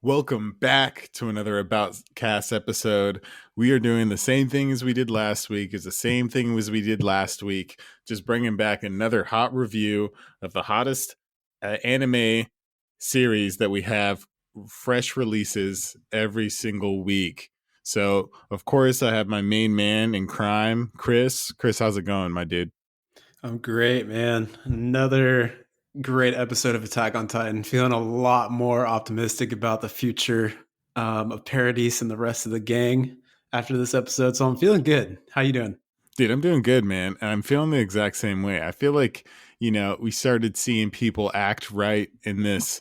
Welcome back to another Aboutcast episode. We are doing the same thing as we did last week. It's the same thing as we did last week. Just bringing back another hot review of the hottest anime series that we have fresh releases every single week. So, of course, I have my main man in crime, Chris. Chris, how's it going, my dude? I'm great, man. Another great episode of Attack on Titan. Feeling a lot more optimistic about the future of Paradise and the rest of the gang after this episode. So I'm feeling good. How you doing? Dude, I'm doing good, man. And I'm feeling the exact same way. I feel like, we started seeing people act right in this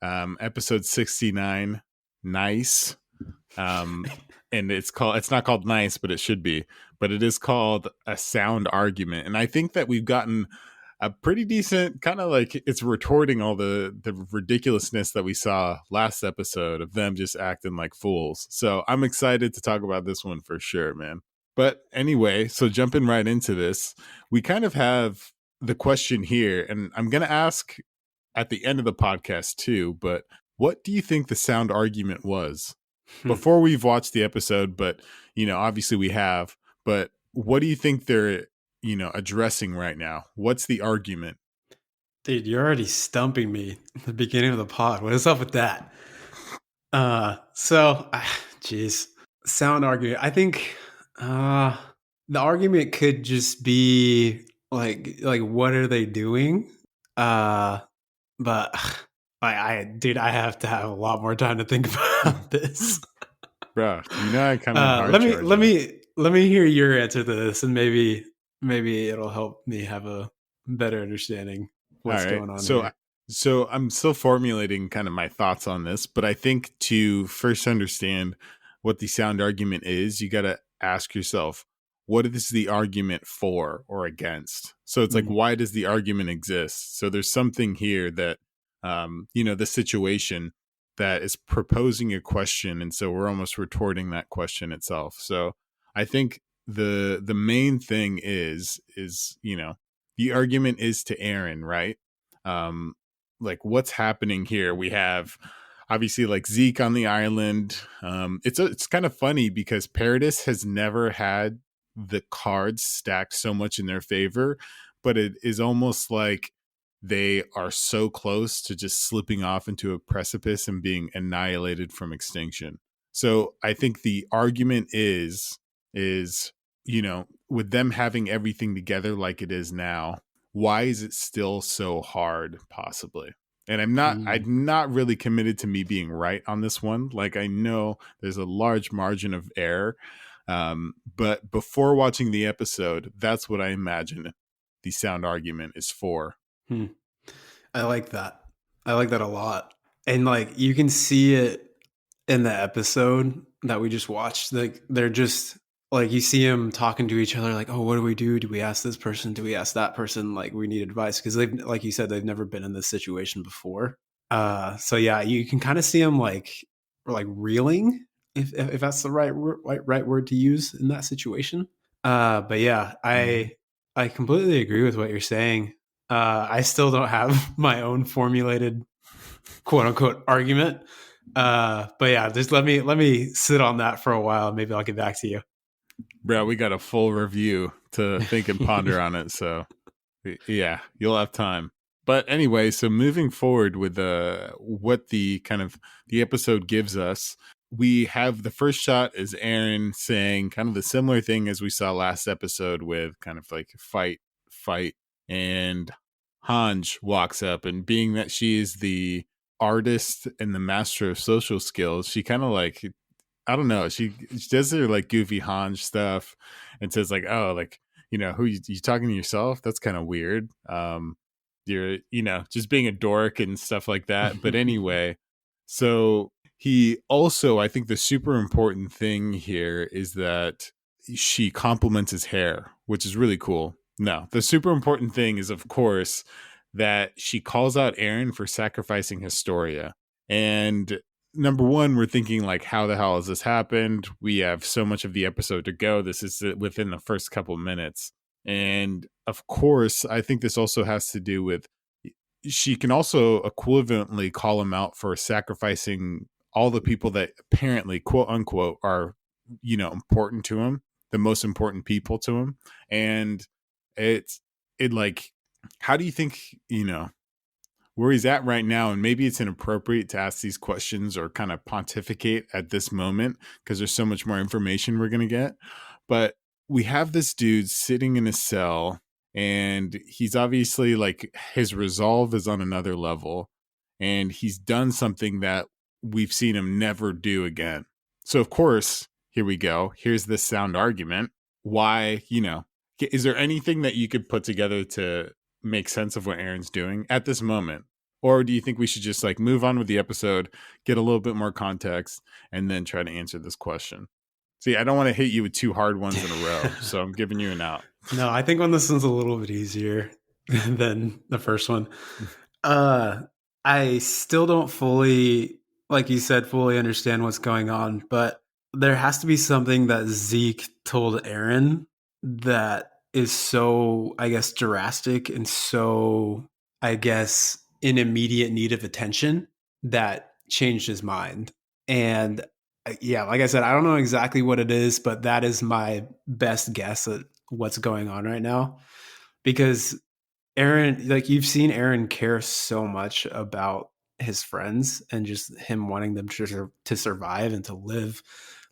episode 69, Nice. And it's not called Nice, but it should be. But it is called A Sound Argument. And I think that we've gotten a pretty decent kind of like it's retorting all the ridiculousness that we saw last episode of them just acting like fools. So I'm excited to talk about this one for sure, man. But anyway, so jumping right into this, we kind of have the question here, and I'm going to ask at the end of the podcast too, but what do you think the sound argument was? Before we've watched the episode, but, obviously we have, but what do you think they're, addressing right now? What's the argument? Dude, you're already stumping me at the beginning of the pod. What is up with that? Jeez. Sound argument. I think the argument could just be like what are they doing? But I have to have a lot more time to think about this. Bro, I kind of let me hear your answer to this, and maybe it'll help me have a better understanding what's going on here. So I'm still formulating kind of my thoughts on this, but I think to first understand what the sound argument is, you got to ask yourself, what is the argument for or against? So it's like, why does the argument exist? So there's something here that, the situation that is proposing a question. And so we're almost retorting that question itself. So I think the main thing is, the argument is to Eren, right? Like what's happening here? We have obviously like Zeke on the island. It's kind of funny because Paradis has never had the cards stacked so much in their favor, but it is almost like they are so close to just slipping off into a precipice and being annihilated from extinction. So I think the argument is, with them having everything together like it is now, why is it still so hard possibly? And I'm not really committed to me being right on this one. Like I know there's a large margin of error. But before watching the episode, that's what I imagine the sound argument is for. I like that. I like that a lot. And like you can see it in the episode that we just watched. Like they're just like you see them talking to each other like, oh, what do we do? Do we ask this person? Do we ask that person? Like we need advice because they've, like you said, they've never been in this situation before. So yeah, you can kind of see them like reeling if that's the right word to use in that situation. But yeah, I completely agree with what you're saying. I still don't have my own formulated quote unquote argument. But yeah, just let me sit on that for a while. Maybe I'll get back to you. Bro, we got a full review to think and ponder on it. So yeah, you'll have time. But anyway, so moving forward with what the kind of the episode gives us, we have the first shot is Eren saying kind of the similar thing as we saw last episode with kind of like fight, and Hanj walks up, and being that she is the artist and the master of social skills, she kind of like, I don't know, she does her like goofy Hanj stuff and says like, oh, like, who you talking to yourself? That's kind of weird. You're, just being a dork and stuff like that. But anyway, so he also, I think the super important thing here is that she compliments his hair, which is really cool. No, the super important thing is, of course, that she calls out Eren for sacrificing Historia. And number one, we're thinking like, how the hell has this happened? We have so much of the episode to go. This is within the first couple minutes. And of course, I think this also has to do with, she can also equivalently call him out for sacrificing all the people that apparently, quote unquote, are, important to him, the most important people to him. And it like, how do you think, where he's at right now? And maybe it's inappropriate to ask these questions or kind of pontificate at this moment because there's so much more information we're going to get. But we have this dude sitting in a cell, and he's obviously like, his resolve is on another level, and he's done something that we've seen him never do again. So of course, here we go. Here's this sound argument. Why, is there anything that you could put together to make sense of what Aaron's doing at this moment? Or do you think we should just like move on with the episode, get a little bit more context, and then try to answer this question? See, I don't want to hit you with two hard ones in a row, so I'm giving you an out. No, I think on this one's a little bit easier than the first one. I still don't fully, like you said, fully understand what's going on, but there has to be something that Zeke told Aaron that is so, I guess, drastic and so, I guess, in immediate need of attention that changed his mind. And yeah, like I said, I don't know exactly what it is, but that is my best guess at what's going on right now. Because Aaron, like you've seen Aaron care so much about his friends and just him wanting them to survive and to live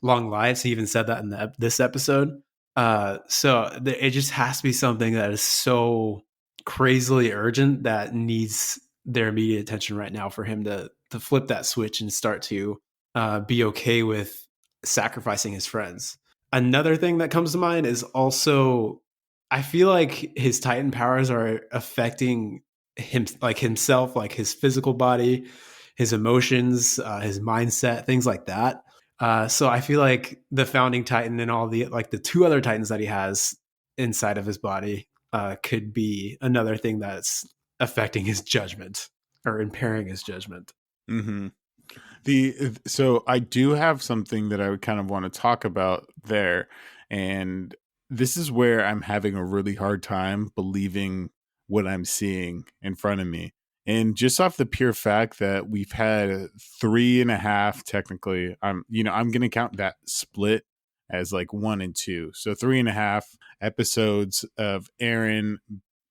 long lives. He even said that in this episode. It just has to be something that is so crazily urgent that needs their immediate attention right now for him to flip that switch and start to be okay with sacrificing his friends. Another thing that comes to mind is also I feel like his Titan powers are affecting him, like himself, like his physical body, his emotions, his mindset, things like that. So I feel like the founding Titan and all the like the two other Titans that he has inside of his body could be another thing that's affecting his judgment or impairing his judgment. Mm-hmm. So I do have something that I would kind of want to talk about there, and this is where I'm having a really hard time believing what I'm seeing in front of me. And just off the pure fact that we've had 3.5, technically, I'm going to count that split as like 1 and 2. So 3.5 episodes of Aaron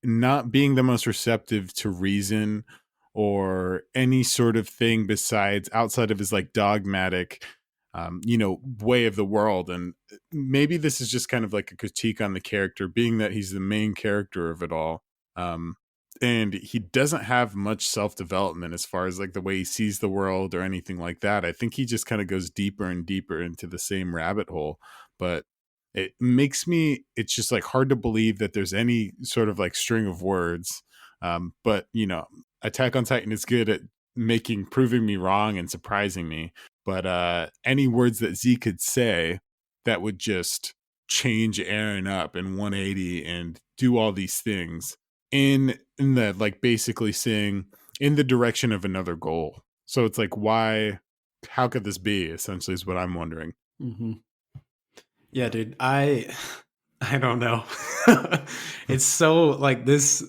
not being the most receptive to reason or any sort of thing besides outside of his like dogmatic way of the world. And maybe this is just kind of like a critique on the character, being that he's the main character of it all. And he doesn't have much self-development as far as like the way he sees the world or anything like that. I think he just kind of goes deeper and deeper into the same rabbit hole. But it's just like hard to believe that there's any sort of like string of words. But Attack on Titan is good at proving me wrong and surprising me. But any words that Z could say that would just change Aaron up in 180 and do all these things in the like basically saying in the direction of another goal. So it's like, how could this be? Essentially, is what I'm wondering. Mm-hmm. Yeah, dude, I don't know. It's so like this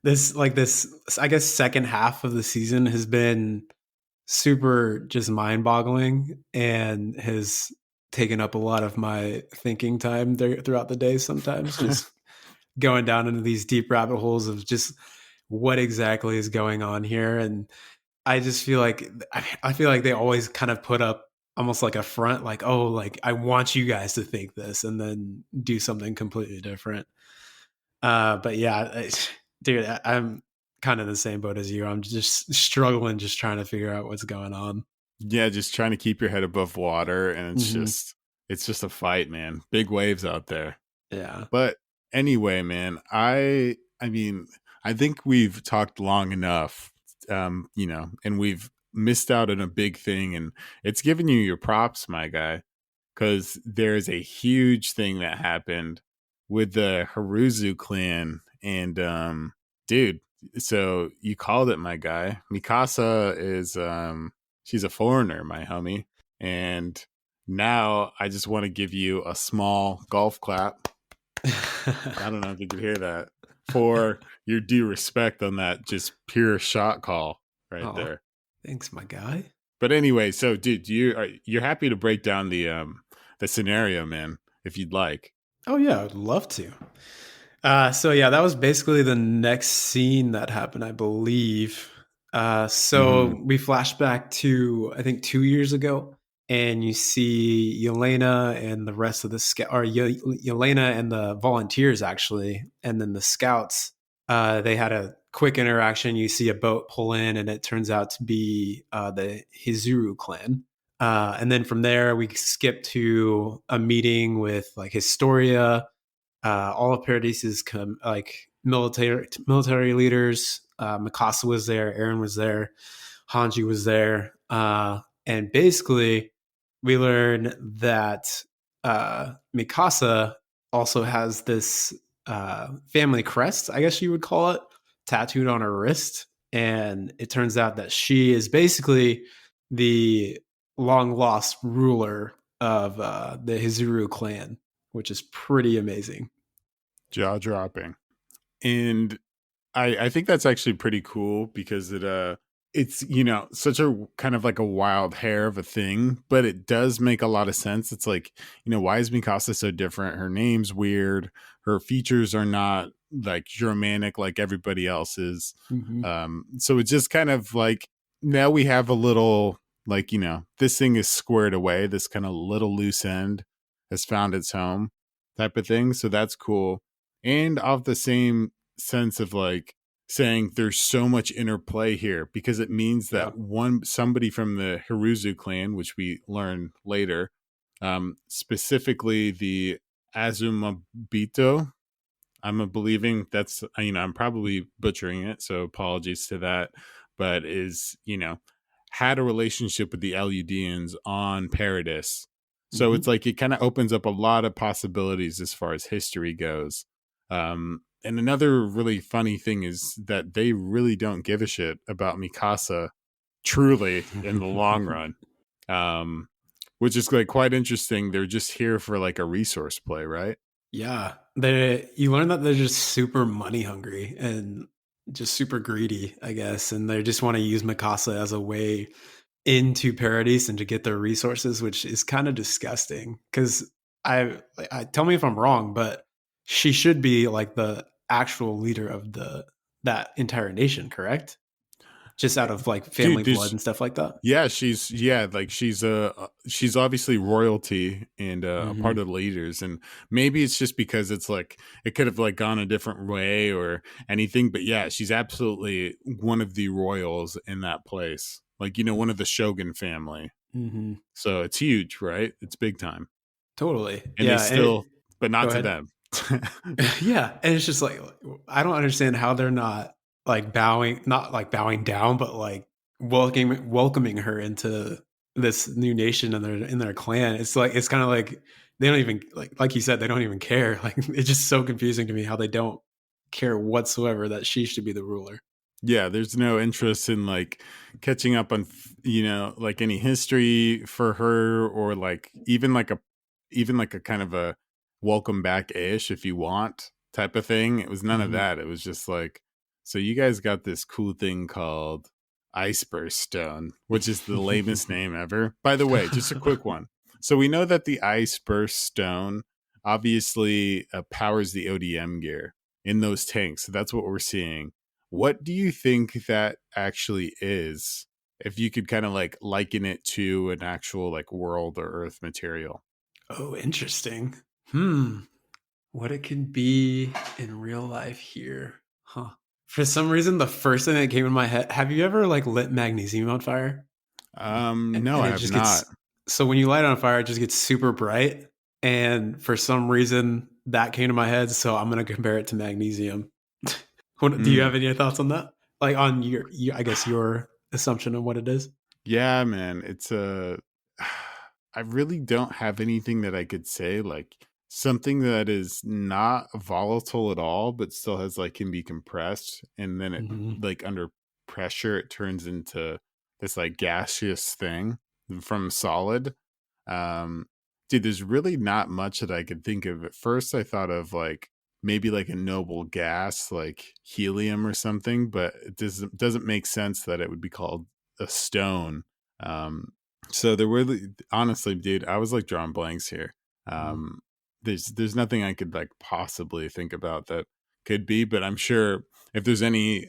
I guess second half of the season has been super just mind-boggling and has taken up a lot of my thinking time there throughout the day sometimes, just going down into these deep rabbit holes of just what exactly is going on here. And I just feel like I feel like they always kind of put up almost like a front, like, oh, like I want you guys to think this, and then do something completely different. But yeah, dude, I'm kind of the same boat as you. I'm just struggling, just trying to figure out what's going on. Yeah, just trying to keep your head above water, and Mm-hmm. it's just a fight, man. Big waves out there. Yeah. But anyway, man, I mean, I think we've talked long enough, and we've missed out on a big thing, and it's giving you your props, my guy, because there's a huge thing that happened with the Haruzu clan, and dude, so you called it, my guy. Mikasa is she's a foreigner, my homie, and now I just want to give you a small golf clap. I don't know if you could hear that, for your due respect on that just pure shot call right Oh, there. thanks, my guy. But anyway, so dude, you're happy to break down the scenario, man, if you'd like. Oh yeah, I'd love to. So yeah, that was basically the next scene that happened, I believe. Hmm. So we flash back to I think 2 years ago, and you see Yelena and the rest of the Yelena and the volunteers actually, and then the scouts. They had a quick interaction. You see a boat pull in, and it turns out to be the Hizuru clan. And then from there, we skip to a meeting with like Historia, all of Paradise's like military leaders. Mikasa was there, Aaron was there, Hanji was there, and basically we learn that Mikasa also has this family crest, I guess you would call it, tattooed on her wrist, and it turns out that she is basically the long lost ruler of the Hizuru clan, which is pretty amazing. Jaw dropping. And I think that's actually pretty cool because it's such a kind of like a wild hair of a thing, but it does make a lot of sense. It's like, why is Mikasa so different? Her name's weird. Her features are not like Germanic like everybody else's. Mm-hmm. So it's just kind of like now we have a little like, this thing is squared away. This kind of little loose end has found its home type of thing. So that's cool. And off the same sense of like saying there's so much interplay here because it means Yeah. that somebody from the Hiruzu clan, which we learn later, specifically the Azumabito, I'm a believing that's I'm probably butchering it, so apologies to that, but is had a relationship with the Eludians on Paradis. So Mm-hmm. it's like it kind of opens up a lot of possibilities as far as history goes. And another really funny thing is that they really don't give a shit about Mikasa truly in the long run. Um, which is like quite interesting. They're just here for like a resource play, right? Yeah, they you learn that they're just super money hungry and just super greedy, I guess, and they just want to use Mikasa as a way into Paradise and to get their resources, which is kind of disgusting. Because I tell me if I'm wrong, but she should be like the actual leader of the that entire nation, correct? Just out of like family Dude, blood this and stuff like that. yeah, like she's obviously royalty and a part Hmm. of the leaders, and maybe it's just because it's like it could have like gone a different way or anything, but yeah, she's absolutely one of the royals in that place, like one of the Shogun family. Hmm. So it's huge, right? It's big time, Totally. and they Yeah. And still, but go not to ahead. them. Yeah, and it's just like I don't understand how they're not like bowing, not like bowing down, but like welcoming her into this new nation in their clan. It's like it's kind of like they don't even like you said they don't even care. Like it's just so confusing to me how they don't care whatsoever that she should be the ruler. Yeah, there's no interest in like catching up on like any history for her or like even like a kind of a welcome back ish if you want type of thing. It was none of Hmm. that. It was just like, so you guys got this cool thing called iceburst stone, which is the lamest name ever. By the way, just a quick one. So we know that the iceburst stone obviously powers the ODM gear in those tanks. So that's what we're seeing. What do you think that actually is? If you could kind of like liken it to an actual like world or earth material. Oh, interesting. Hmm. What it could be in real life here. Huh. For some reason, the first thing that came in my head, have you ever like lit magnesium on fire? No, And I it have just not. gets so when you light it on fire, it just gets super bright. And for some reason that came to my head, so I'm gonna compare it to magnesium. Do you Mm. have any thoughts on that? Like on I guess your assumption of what it is? Yeah, man. It's a. I really don't have anything that I could say like something that is not volatile at all, but still has like can be compressed, and then it Hmm. like under pressure it turns into this like gaseous thing from solid. Um, dude, there's really not much that I could think of. At first, I thought of like maybe like a noble gas, like helium or something, but it doesn't make sense that it would be called a stone. Um, so there were honestly, dude, I was like drawing blanks here. Mm. Um, there's nothing I could like possibly think about that could be, but I'm sure if there's any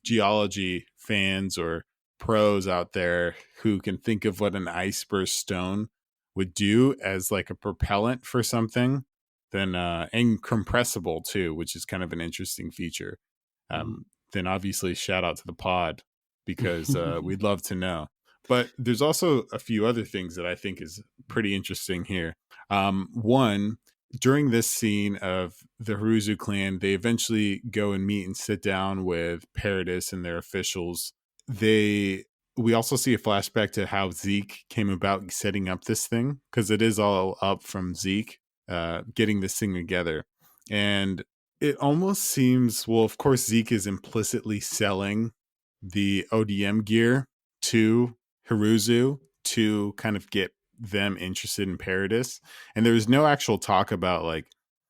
geology fans or pros out there who can think of what an iceberg stone would do as like a propellant for something, then and compressible too, which is kind of an interesting feature. Mm. Then obviously shout out to the pod because we'd love to know. But there's also a few other things that I think is pretty interesting here. One, during this scene of the Haruzu clan, they eventually go and meet and sit down with Paradis and their officials. They We also see a flashback to how Zeke came about setting up this thing, because it is all up from Zeke getting this thing together. And it almost seems, well, of course, Zeke is implicitly selling the ODM gear to Hiruzu to kind of get them interested in Paradis. And there was no actual talk about like,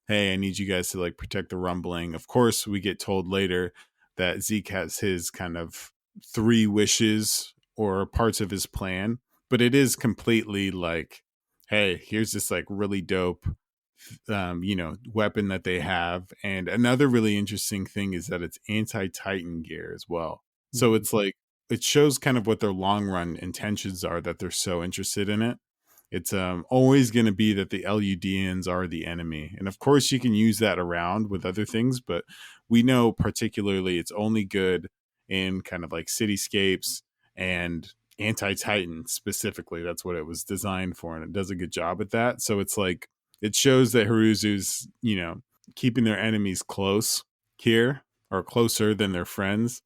hey, I need you guys to like protect the rumbling. Of course, we get told later that Zeke has his kind of three wishes or parts of his plan, but it is completely like, hey, here's this like really dope weapon that they have. And another really interesting thing is that it's anti-Titan gear as well. So Mm. it's like it shows kind of what their long run intentions are, that they're so interested in it. It's always going to be that the LUDNs are the enemy. And of course you can use that around with other things, but we know particularly it's only good in kind of like cityscapes and anti-Titan specifically. That's what it was designed for, and it does a good job at that. So it's like it shows that Haruzu's, keeping their enemies close here, or closer than their friends.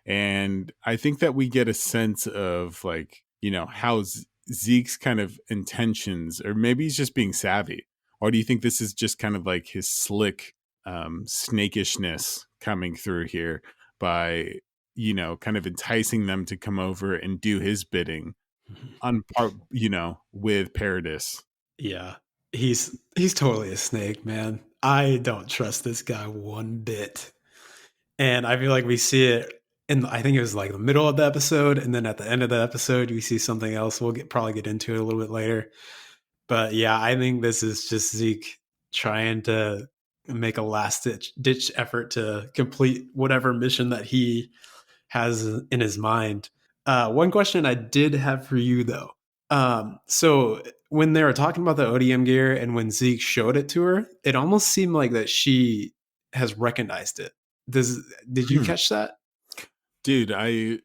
And I think that we get a sense of like, how Zeke's kind of intentions, or maybe he's just being savvy. Or do you think this is just kind of like his slick snakishness coming through here by, kind of enticing them to come over and do his bidding on part, with Paradis? Yeah. He's totally a snake, man. I don't trust this guy one bit. And I feel like we see it in, I think it was like the middle of the episode, and then at the end of the episode we see something else. We'll probably get into it a little bit later. But yeah, I think this is just Zeke trying to make a last ditch effort to complete whatever mission that he has in his mind. One question I did have for you though. So when they were talking about the ODM gear and when Zeke showed it to her, it almost seemed like that she has recognized it. Does Did you Hmm. catch that? Dude, I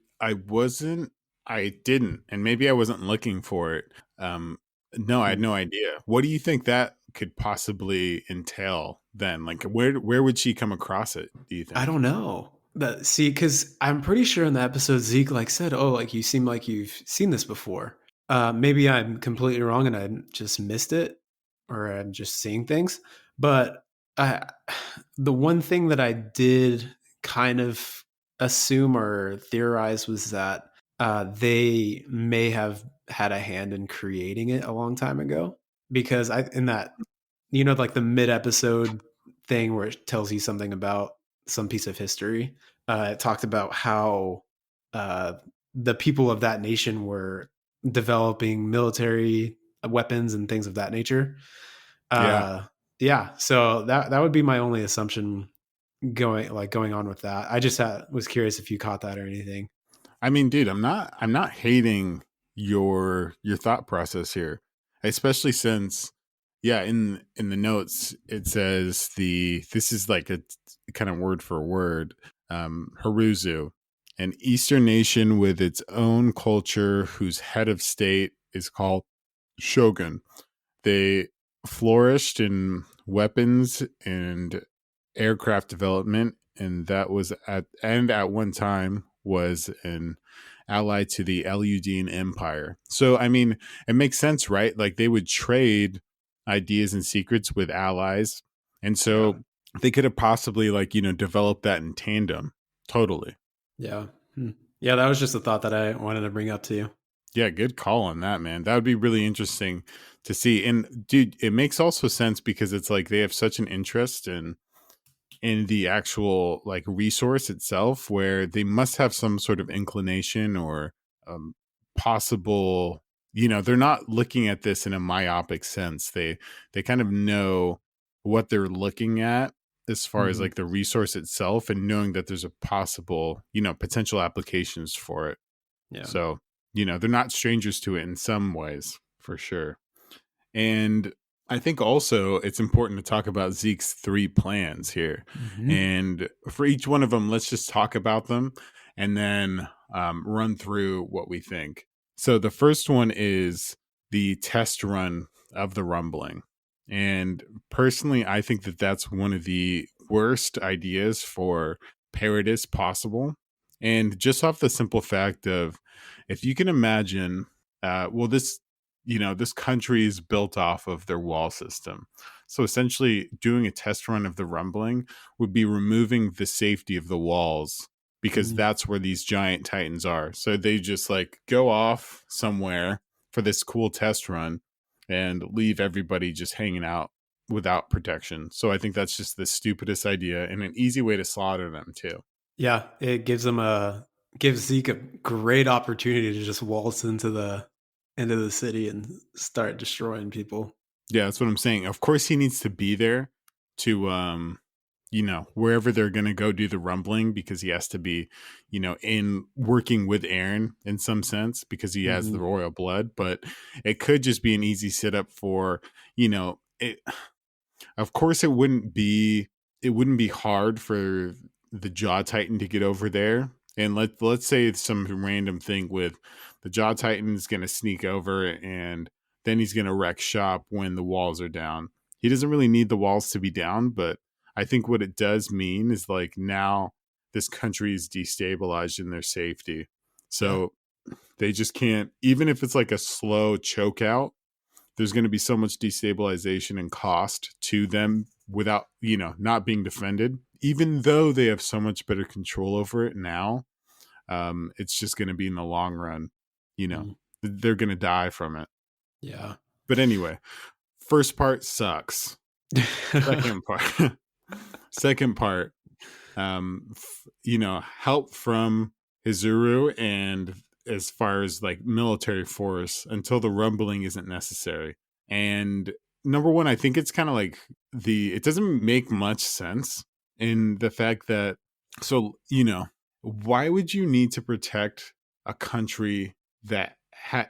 didn't, and maybe I wasn't looking for it. No, I had Hmm. no idea. What do you think that could possibly entail then? Like where would she come across it, do you I think? don't know. That See, because I'm pretty sure in the episode Zeke like said, "Oh, like you seem like you've seen this before." Maybe I'm completely wrong and I just missed it, or I'm just seeing things. But I, the one thing that I did kind of assume or theorize was that they may have had a hand in creating it a long time ago. Because I in that, like the mid episode thing where it tells you something about some piece of history. It talked about how uh, the people of that nation were developing military weapons and things of that nature. Yeah. Yeah, so that would be my only assumption going on with that. I just was curious if you caught that or anything. I mean, dude, I'm not hating your thought process here, especially since, yeah, in the notes it says this is like a kind of word for word, Haruzu, an Eastern nation with its own culture whose head of state is called shogun. They flourished in weapons and aircraft development, and at one time was an ally to the Ludian Empire. So I mean, it makes sense, right? Like they would trade ideas and secrets with allies, and Yeah, so they could have possibly like developed that in tandem. Totally. yeah, yeah. That was just a thought that I wanted to bring up to you. Yeah, good call on that, man. That would be really interesting to see. And dude, it makes also sense because it's like they have such an interest in the actual like resource itself, where they must have some sort of inclination or possible, they're not looking at this in a myopic sense. They kind of know what they're looking at as far as Mhm. like the resource itself, and knowing that there's a possible, potential applications for it. Yeah. So, they're not strangers to it in some ways, for sure. And I think also it's important to talk about Zeke's 3 plans here. Mhm. And for each one of them, let's just talk about them and then run through what we think. So the first one is the test run of the rumbling. And personally, I think that that's one of the worst ideas for Paradis possible. And just off the simple fact of, if you can imagine, this country is built off of their wall system. So essentially, doing a test run of the rumbling would be removing the safety of the walls, because Mhm. that's where these giant titans are. So they just like go off somewhere for this cool test run and leave everybody just hanging out without protection. So I think that's just the stupidest idea and an easy way to slaughter them too. Yeah, it gives Zeke a great opportunity to just waltz into the city and start destroying people. Yeah, that's what I'm saying. Of course, he needs to be there to, wherever they're going to go do the rumbling, because he has to be, in working with Aaron in some sense, because he has the Mhm. royal blood. But it could just be an easy setup for, it. Of course, it wouldn't be hard for the Jaw Titan to get over there. And let's say it's some random thing with the Jaw Titan is going to sneak over, and then he's going to wreck shop when the walls are down. He doesn't really need the walls to be down, but I think what it does mean is like now this country is destabilized in their safety. Yeah. So they just can't, even if it's like a slow choke out, there's going to be so much destabilization and cost to them without, not being defended, even though they have so much better control over it now. It's just going to be in the long run, you know, Mhm. they're going to die from it. Yeah. But anyway, first part sucks. Second part, second part, help from Hizuru, and as far as like military force until the rumbling isn't necessary. And number one, I think it's kind of like it doesn't make much sense in the fact that, so, why would you need to protect a country that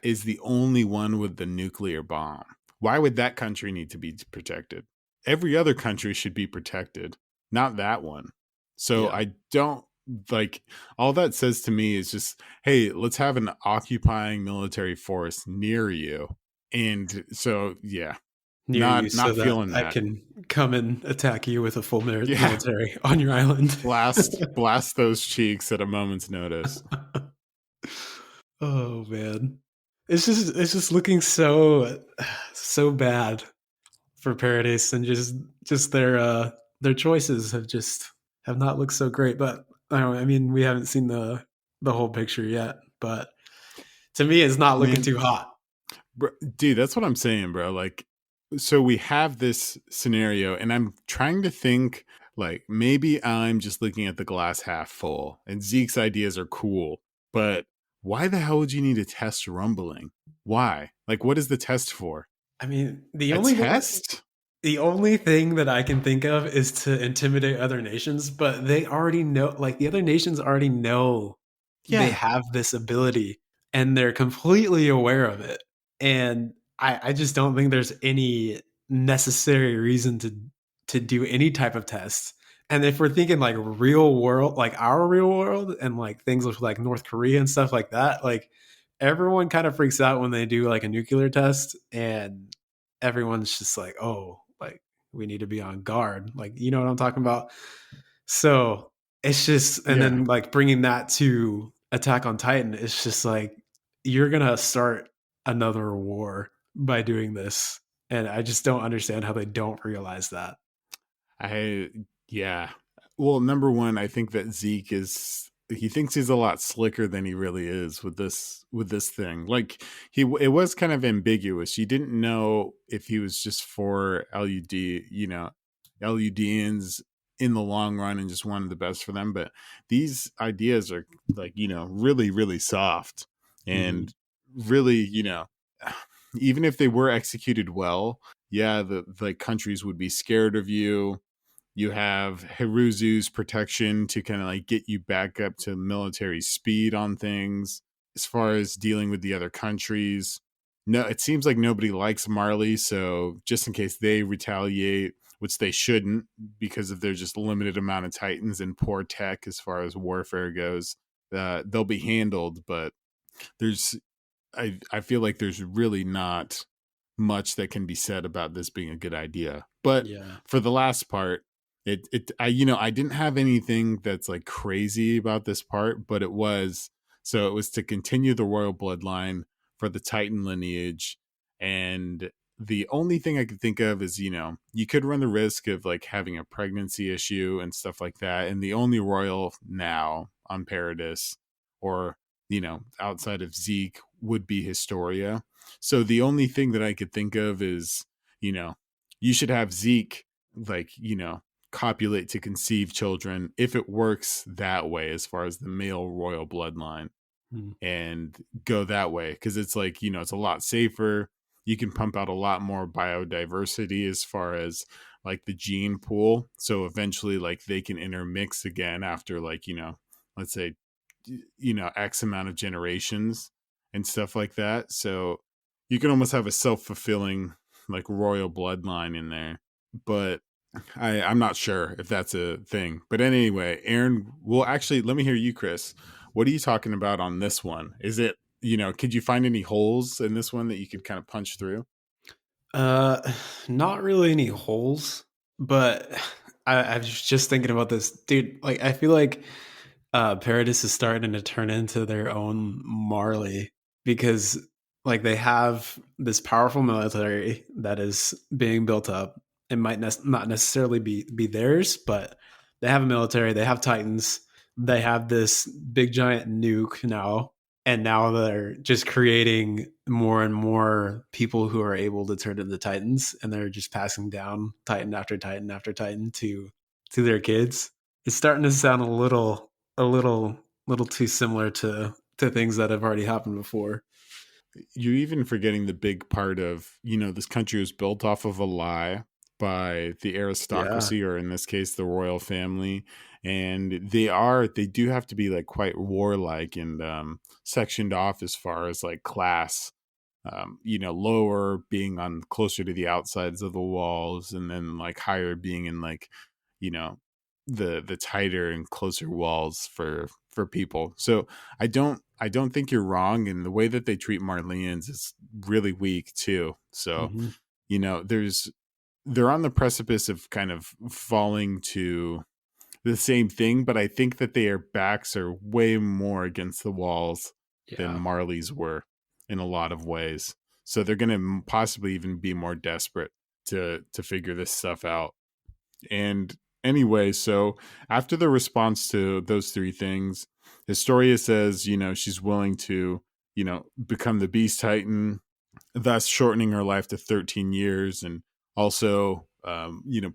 is the only one with the nuclear bomb? Why would that country need to be protected? Every other country should be protected, not that one. So Yeah. I don't like, all that says to me is just, hey, let's have an occupying military force near you. And so, yeah, Near you not so not that feeling I that. can come and attack you with a full Yeah, military on your island. blast those cheeks at a moment's notice. Oh, man. It's just looking so bad for Paradise, and just their choices have not looked so great, but I don't know, I mean, we haven't seen the whole picture yet, but to me, it's not looking Man, too hot. dude, that's what I'm saying, bro. Like, so we have this scenario, and I'm trying to think, like, maybe I'm just looking at the glass half full, and Zeke's ideas are cool, but why the hell would you need a test rumbling? Why? Like, what is the test for? I mean, A test? the only thing that I can think of is to intimidate other nations, but they already know, like, the other nations already know they Yeah. have this ability, and they're completely aware of it. And I just don't think there's any necessary reason to do any type of test. And if we're thinking like real world, like our real world, and like things with like North Korea and stuff like that, like everyone kind of freaks out when they do like a nuclear test, and everyone's just like, oh, like we need to be on guard. Like, you know what I'm talking about? So it's just, and Yeah. then like bringing that to Attack on Titan, it's just like, you're going to start another war by doing this. And I just don't understand how they don't realize that. I yeah. Well, number one, I think that Zeke he thinks he's a lot slicker than he really is with this thing. Like, it was kind of ambiguous. You didn't know if he was just for LUD, LUDians in the long run and just wanted the best for them. But these ideas are like, really, really soft. Mhm. And really, even if they were executed well, yeah, the like countries would be scared of you. You have Hiruzu's protection to kind of like get you back up to military speed on things. As far as dealing with the other countries, no, it seems like nobody likes Marley. So just in case they retaliate, which they shouldn't, because of their just limited amount of Titans and poor tech as far as warfare goes, they'll be handled. But there's I feel like there's really not much that can be said about this being a good idea. But Yeah. for the last part, I didn't have anything that's like crazy about this part, but it was to continue the royal bloodline for the Titan lineage. And the only thing I could think of is, you could run the risk of like having a pregnancy issue and stuff like that. And the only royal now on Paradis, or outside of Zeke, would be Historia. So the only thing that I could think of is, you know, you should have Zeke, like, copulate to conceive children if it works that way as far as the male royal bloodline, Mm. and go that way, because it's like, it's a lot safer. You can pump out a lot more biodiversity as far as like the gene pool, so eventually like they can intermix again after like, let's say, x amount of generations and stuff like that. So you can almost have a self-fulfilling like royal bloodline in there. But I'm not sure if that's a thing. But anyway, Aaron, well, actually, let me hear you, Chris. What are you talking about on this one? Is it, could you find any holes in this one that you could kind of punch through? Uh, not really any holes, but I was just thinking about this, dude. Like, I feel like Paradis is starting to turn into their own Marley, because like they have this powerful military that is being built up. It might not necessarily be theirs, but they have a military. They have Titans. They have this big giant nuke now, and now they're just creating more and more people who are able to turn into Titans, and they're just passing down Titan after Titan after Titan to their kids. It's starting to sound a little too similar to things that have already happened before. You're even forgetting the big part of, this country was built off of a lie by the Yeah. aristocracy, or in this case the royal family. And they do have to be like quite warlike and sectioned off as far as like class, lower being on closer to the outsides of the walls, and then like higher being in like, you know, the tighter and closer walls for people. So I don't think you're wrong, and the way that they treat Marleans is really weak too. So, Hmm. they're on the precipice of kind of falling to the same thing, but I think that their backs are way more against the walls than Yeah. Marley's were in a lot of ways. So they're going to possibly even be more desperate to figure this stuff out. And anyway, so after the response to those three things, Historia says, she's willing to, become the Beast Titan, thus shortening her life to 13 years, and also,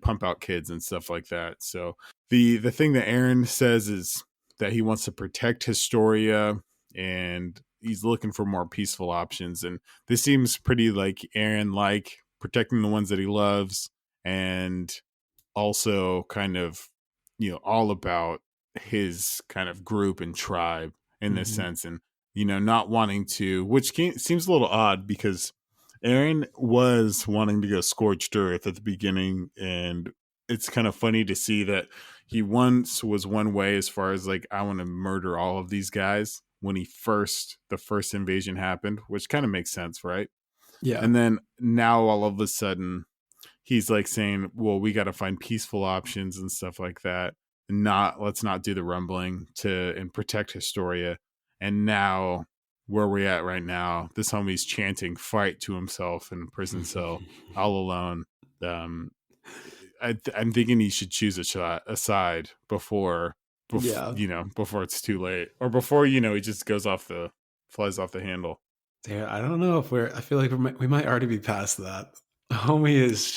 pump out kids and stuff like that. So the thing that Aaron says is that he wants to protect Historia, and he's looking for more peaceful options. And this seems pretty like Aaron, like protecting the ones that he loves, and also kind of, all about his kind of group and tribe in this Hmm. sense. And, not wanting to, which seems a little odd, because Aaron was wanting to go scorched earth at the beginning. And it's kind of funny to see that he once was one way as far as like, I want to murder all of these guys when the first invasion happened, which kind of makes sense, right? Yeah. And then now all of a sudden he's like saying, well, we got to find peaceful options and stuff like that. Let's not do the rumbling and protect Historia. And now, where we're at right now, this homie's chanting fight to himself in a prison cell all alone. Um, I'm thinking he should choose a side Yeah. before it's too late, or before, he just flies off the handle. Dude, I don't know if I feel like we might already be past that. Homie is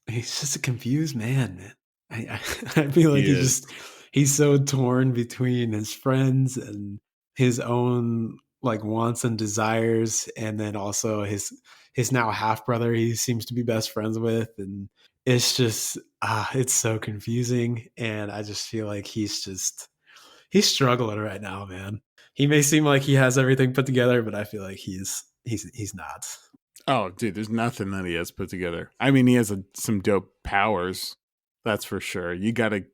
he's just a confused man. I feel like He is. he's so torn between his friends and his own. like wants and desires, and then also his now half brother he seems to be best friends with, and it's just it's so confusing, and I just feel like he's struggling right now, man. He may seem like he has everything put together, but I feel like he's not. Oh, dude, there's nothing that he has put together. I mean, he has some dope powers, that's for sure. You gotta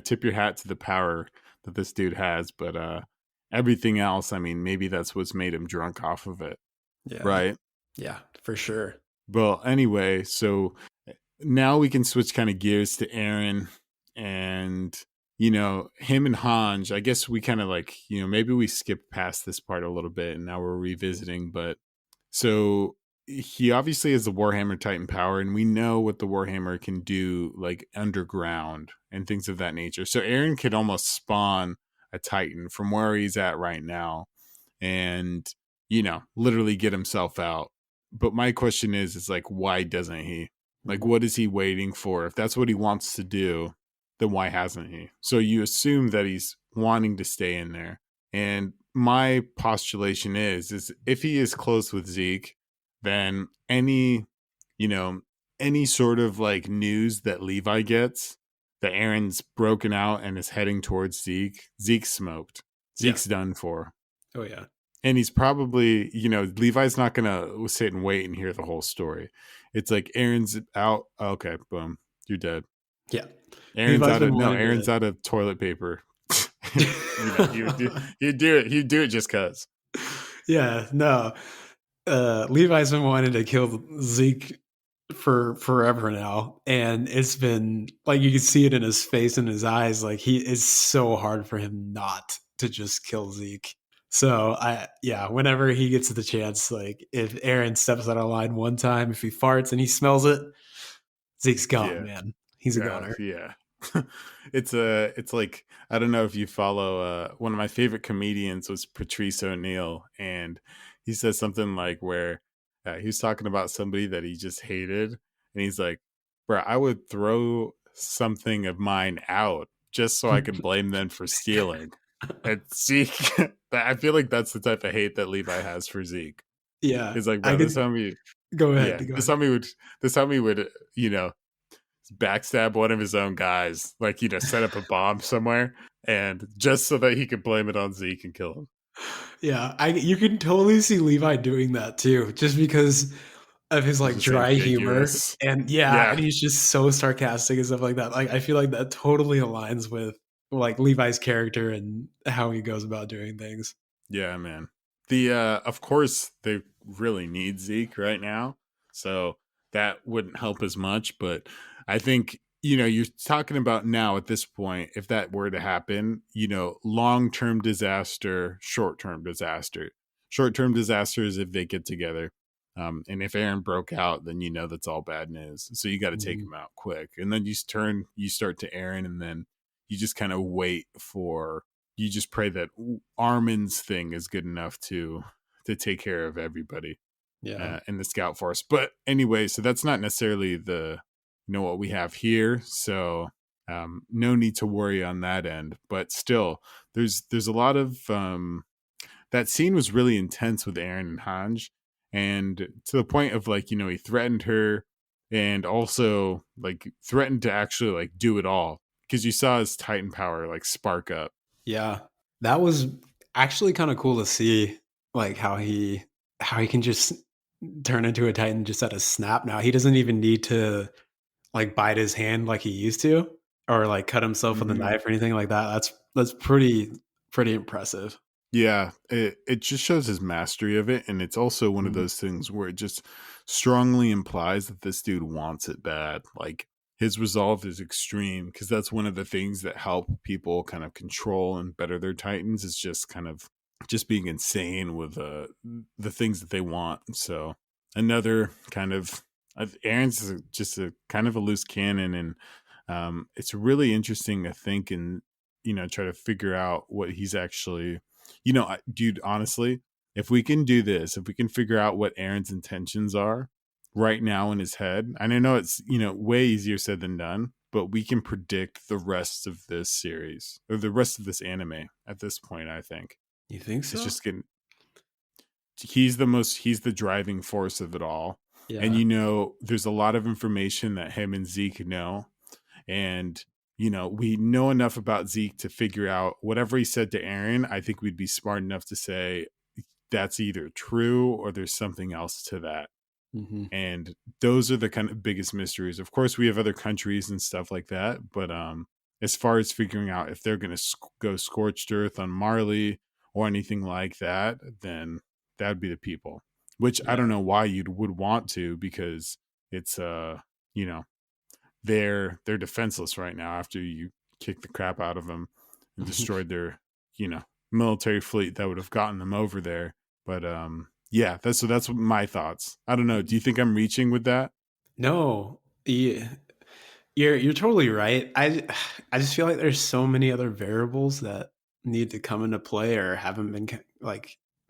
tip your hat to the power that this dude has, but everything else, I mean, maybe that's what's made him drunk off of it, Yeah. right? Yeah, for sure. Well, anyway, so now we can switch kind of gears to Aaron and him and Hanj. I guess we kind of like, maybe we skipped past this part a little bit and now we're revisiting, but so he obviously has the Warhammer Titan power, and we know what the Warhammer can do, like underground and things of that nature. So Aaron could almost spawn a Titan from where he's at right now, and literally get himself out. But my question is like, why doesn't he? Like, what is he waiting for? If that's what he wants to do, then why hasn't he? So you assume that he's wanting to stay in there. And my postulation is if he is close with Zeke, then you know, any sort of like news that Levi gets that Aaron's broken out and is heading towards Zeke's smoked. Yeah. Zeke's done for. Oh yeah. And he's probably, Levi's not going to sit and wait and hear the whole story. It's like Aaron's out. Okay, boom, you're dead. Yeah. Aaron's Levi's out been of no. wanting Aaron's to. out of toilet paper. He'd do it. He'd do it just cause. Yeah. No. Levi's been wanting to kill Zeke for forever now, and it's been like you can see it in his face and his eyes. Like he is so hard for him not to just kill Zeke. So whenever he gets the chance, like if Aaron steps out of line one time, if he farts and he smells it, Zeke's gone, Yeah. man. He's a goner. Yeah. It's like, I don't know if you follow one of my favorite comedians was Patrice O'Neill, and he says something like where he was talking about somebody that he just hated, and he's like, bro, I would throw something of mine out just so I could blame them for stealing. And Zeke, I feel like that's the type of hate that Levi has for Zeke. Yeah, He's like, I bro, this could homie, go ahead. yeah, Go this ahead. homie would, backstab one of his own guys, like, set up a bomb somewhere, and just so that he could blame it on Zeke and kill him. Yeah, you can totally see Levi doing that too, just because of his It's like just dry humor, ambiguous. and Yeah. and he's just so sarcastic and stuff like that. Like I feel like that totally aligns with like Levi's character and how he goes about doing things. Yeah, man. The of course they really need Zeke right now, so that wouldn't help as much. But I think you're talking about now at this point, if that were to happen, long term disaster, short term disaster. Short term disaster is if they get together, and if Aaron broke out, then that's all bad news. So you got to take Mhm. him out quick, and then you start to Aaron, and then you just kind of wait for you just pray that Armin's thing is good enough to take care of everybody Yeah, in the scout force. But anyway, so that's not necessarily the what we have here. So no need to worry on that end. But still, there's a lot of that scene was really intense with Aaron and Hanj, and to the point of like he threatened her, and also like threatened to actually like do it all because you saw his Titan power like spark up. yeah, that was actually kind of cool to see, like how he can just turn into a Titan just at a snap. Now he doesn't even need to like bite his hand like he used to, or like cut himself with a Mm-hmm. knife or anything like that. That's pretty impressive. Yeah, it just shows his mastery of it, and it's also one of Mhm. those things where it just strongly implies that this dude wants it bad. Like his resolve is extreme because that's one of the things that help people kind of control and better their titans is just kind of just being insane with the things that they want. So another kind of Aaron's just a kind of a loose cannon, and it's really interesting to think and try to figure out what he's actually dude, honestly, if we can do this, if we can figure out what Aaron's intentions are right now in his head, and I know it's, way easier said than done, but we can predict the rest of this series or the rest of this anime at this point, I think. You think It's so? just getting, he's the driving force of it all. And Yeah. there's a lot of information that him and Zeke know. And we know enough about Zeke to figure out whatever he said to Aaron. I think we'd be smart enough to say that's either true or there's something else to that. Hmm. And those are the kind of biggest mysteries. Of course, we have other countries and stuff like that, but as far as figuring out if they're going to go scorched earth on Marley or anything like that, then that would be the people. Which I don't Yeah. know why you would want to, because it's you know they're defenseless right now after you kicked the crap out of them and destroyed their you know military fleet that would have gotten them over there. But yeah, that's my thoughts. I don't know, do you think I'm reaching with that? No, you're totally right. I just feel like there's so many other variables that need to come into play or haven't been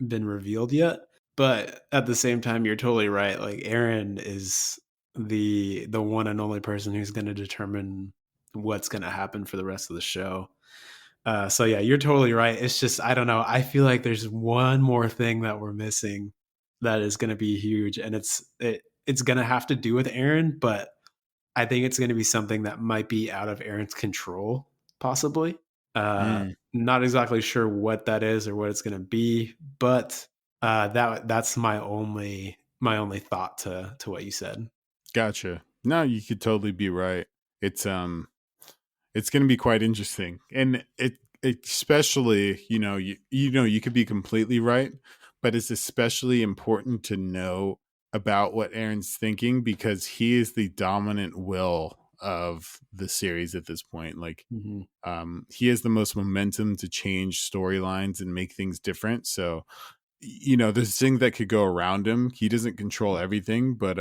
been revealed yet. But at the same time, you're totally right. Like Aaron is the one and only person who's going to determine what's going to happen for the rest of the show. So yeah, you're totally right. It's just I don't know. I feel like there's one more thing that we're missing that is going to be huge, and it's going to have to do with Aaron, but I think it's going to be something that might be out of Aaron's control, possibly. Mm, Not exactly sure what that is or what it's going to be, but that's my only thought to what you said. gotcha. No, you could totally be right. It's going to be quite interesting. And especially, you could be completely right, but it's especially important to know about what Aaron's thinking, because he is the dominant will of the series at this point. Like, Hmm. he has the most momentum to change storylines and make things different. So, there's things that could go around him. He doesn't control everything, but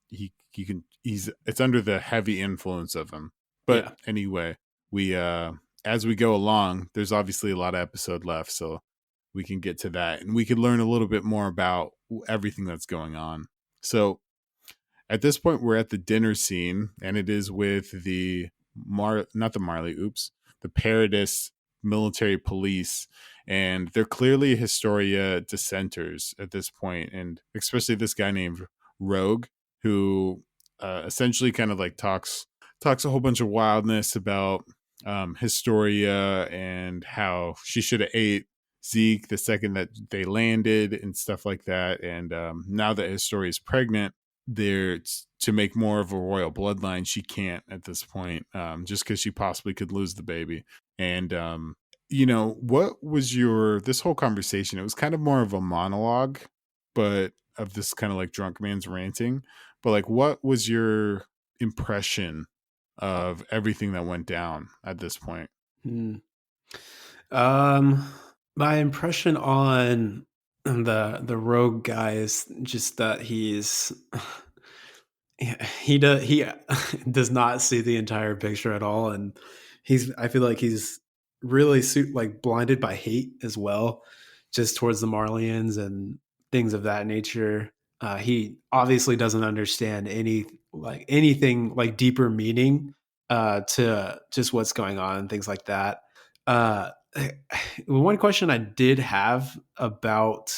he can he's it's under the heavy influence of him. But Yeah. anyway, we as we go along, there's obviously a lot of episode left, so we can get to that and we could learn a little bit more about everything that's going on. So at this point, we're at the dinner scene, and it is with not the Marley, oops, the Paradis military police, and they're clearly Historia dissenters at this point, and especially this guy named Rogue, who essentially kind of like talks a whole bunch of wildness about Historia and how she should have ate Zeke the second that they landed and stuff like that. And now that Historia is pregnant, there to make more of a royal bloodline, she can't at this point, just because she possibly could lose the baby. And what was your this whole conversation? It was kind of more of a monologue, but of this kind of like drunk man's ranting. But like, what was your impression of everything that went down at this point? Hmm. Um, my impression on the rogue guy is just that he does not see the entire picture at all, and I feel like he's really like blinded by hate as well, just towards the Marlians and things of that nature. He obviously doesn't understand anything like deeper meaning to just what's going on and things like that. Uh, one question I did have about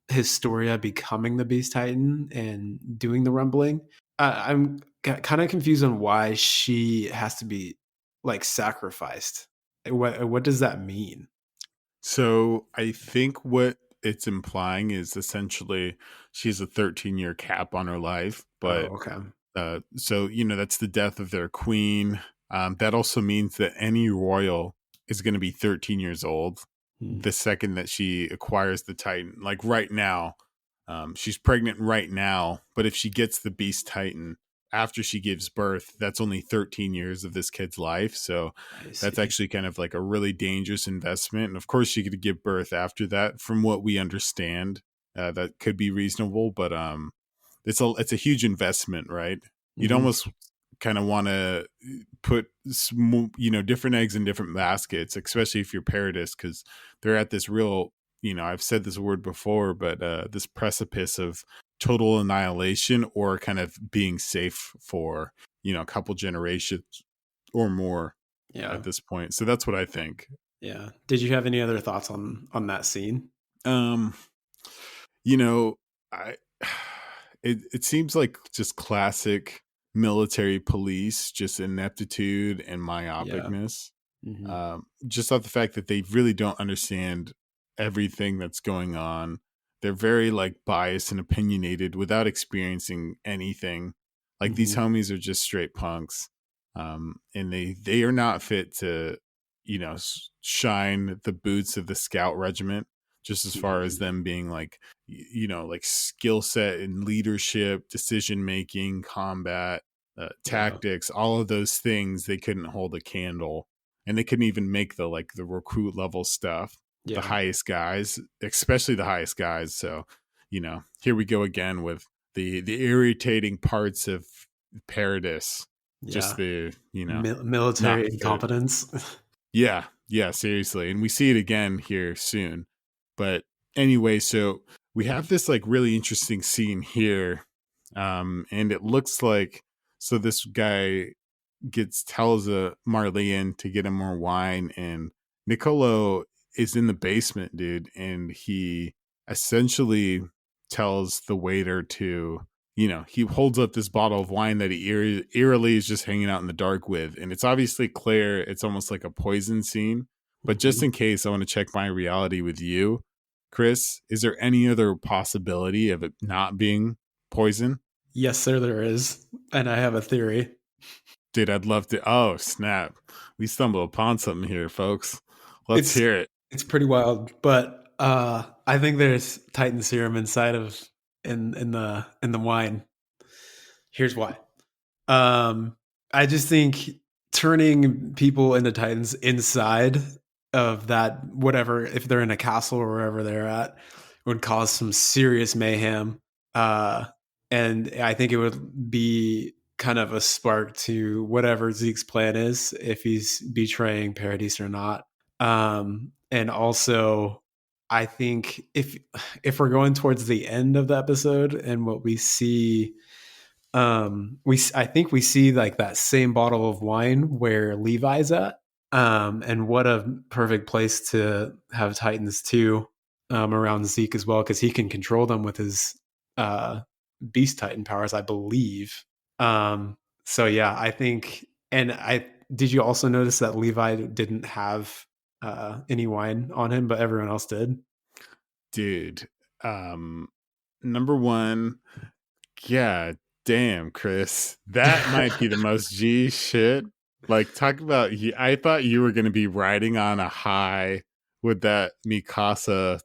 Historia becoming the Beast Titan and doing the rumbling, I'm kind of confused on why she has to be like sacrificed. What does that mean? So I think what it's implying is essentially she has a 13-year cap on her life, but Oh, okay. so that's the death of their queen. That also means that any royal is going to be 13 years old Hmm, the second that she acquires the Titan. Like right now, she's pregnant right now, but if she gets the Beast Titan after she gives birth, that's only 13 years of this kid's life. So I that's see. actually kind of like a really dangerous investment. And of course, she could give birth after that, from what we understand. That could be reasonable, but it's a huge investment, right? You'd Hmm. almost kind of want to put different eggs in different baskets, especially if you're Paradis, because they're at this real, I've said this word before, but this precipice of total annihilation or kind of being safe for a couple generations or more Yeah, at this point. So that's what I think. yeah. Did you have any other thoughts on that scene? um You know, I it seems like just classic military police, just ineptitude and Yeah. myopicness. Mhm. Just off the fact that they really don't understand everything that's going on. They're very like biased and opinionated without experiencing anything. Like these Mhm. homies are just straight punks, and they are not fit to, shine the boots of the scout regiment. Just as far as Mhm. them being like, like skill set and leadership, decision making, combat, Yeah. tactics, all of those things, they couldn't hold a candle, and they couldn't even make the recruit level stuff, the Yeah. highest guys, especially the highest guys. So here we go again with the irritating parts of Paradis, just Yeah. the not Military fit. incompetence. Yeah, seriously, and we see it again here soon. But anyway, so we have this like really interesting scene here, and it looks like, so this guy tells Marlian to get him more wine, and Nicolo is in the basement, dude, and he essentially tells the waiter to, he holds up this bottle of wine that he eerily is just hanging out in the dark with, and it's obviously clear it's almost like a poison scene. But just Mhm. in case, I want to check my reality with you, Chris. Is there any other possibility of it not being poison? Yes, sir, there is, and I have a theory. Dude, I'd love to. Oh, snap. We stumbled upon something here, folks. Let's It's hear it. it's pretty wild, but I think there's Titan serum inside of in the wine. Here's why. Um, I just think turning people into Titans inside of that whatever, if they're in a castle or wherever they're at, would cause some serious mayhem. Uh, and I think it would be kind of a spark to whatever Zeke's plan is, if he's betraying Paradis or not. And also, I think if we're going towards the end of the episode and what we see, I think we see like that same bottle of wine where Levi's at, and what a perfect place to have Titans too, around Zeke as well, because he can control them with his uh beast Titan powers, I believe. So yeah, I think, and I did you also notice that Levi didn't have any wine on him, but everyone else did. Dude. Um, Number one, yeah, damn, Chris. That might be the most G shit. Like, talk about, I thought you were going to be riding on a high with that Mikasa,